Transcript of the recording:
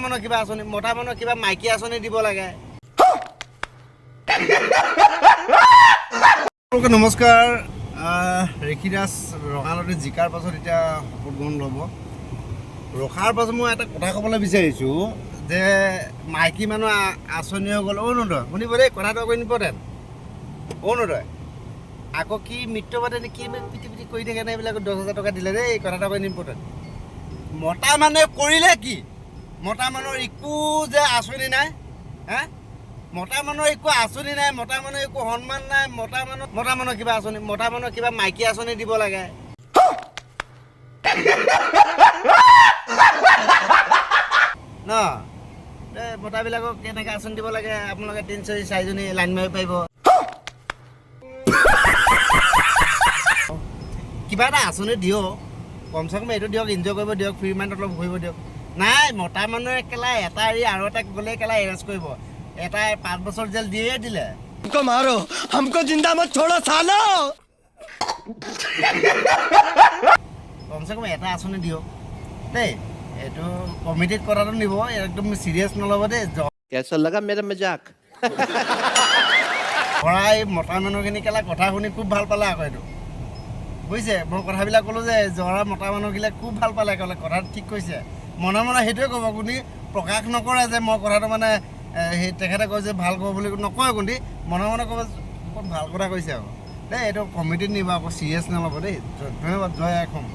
মানুহৰ কিবা আঁচনি মতা মানুহৰ কিবা মাইকী আঁচনি দিব লাগে। নমস্কাৰ। ঋষিৰাজ ৰঙানদী জিকাৰ পাছত এতিয়া শপত গ্ৰহণ ল'ব। ৰখাৰ পাছত মই এটা কথা ক'বলৈ বিচাৰিছোঁ যে মাইকী মানুহ আঁচনি হৈ গ'ল। অৰুণোদয় শুনিব দেই, কথাটো আকৌ ইম্পৰ্টেণ্ট। অৰুণোদয় আকৌ কি মৃত্যুবাদে কি পিটি পিটি কৰি থাকে নে এইবিলাক 10,000 টকা দিলে দেই, কথাটো আকৌ ইম্পৰ্টেণ্ট। মতা মানুহে কৰিলে কি? মতা মানুহৰ একো যে আঁচনি নাই, হা? মতা মানুহৰ একো আঁচনি নাই, মতা মানুহৰ একো সন্মান নাই। মতা মানুহৰ কিবা আঁচনি মতা মানুহৰ কিবা মাইকী আঁচনি দিব লাগে। ন মতাবিলাকক কেনেকৈ আঁচনি দিব লাগে, আপোনালোকে 3-4জনী লাইন মাৰিব পাৰিব। কিবা এটা আঁচনি দিয়ক, কমচে কম এইটো দিয়ক, এনজয় কৰিব দিয়ক, ফ্ৰী মাইণ্ডত অলপ ঘূৰিব দিয়ক। নাই, মতা মানুহে একেলাই এটা এৰি আৰু এটা গ'লে একেলাই এৰেষ্ট কৰিব। এটাই 5 বছৰ জেল দিয়ে দিলে। মাৰো হামকো জিন্দা মত ছোড়ো সালো। কমচে কম এটা আঁচনি দিয়ক দেই। এইটো কমিটিত কথাটো নিব, একদম চিৰিয়াছ নল'ব দেই। কেছা লাগা মেৰা মজাক। পৰাই মতা মানুহখিনি কেলা কথা শুনি খুব ভাল পালে আকৌ এইটো বুজিছে। মই কথাবিলাক ক'লোঁ যে জৰা মতা মানুহবিলাক খুব ভাল পালে, ক'লে কথাটো ঠিক কৈছে। মনে মনে সেইটোৱে ক'ব, কোনি প্ৰকাশ নকৰে যে মই কথাটো মানে সেই তেখেতে কয় যে ভাল ক'ব বুলি নকয়। কোনি মনে মনে ক'ব বহুত ভাল কথা কৈছে আকৌ দেই। এইটো কমিটিত নিব আকৌ, চিৰিয়াছ নল'ব দেই। ধন্যবাদ। জয় অসম।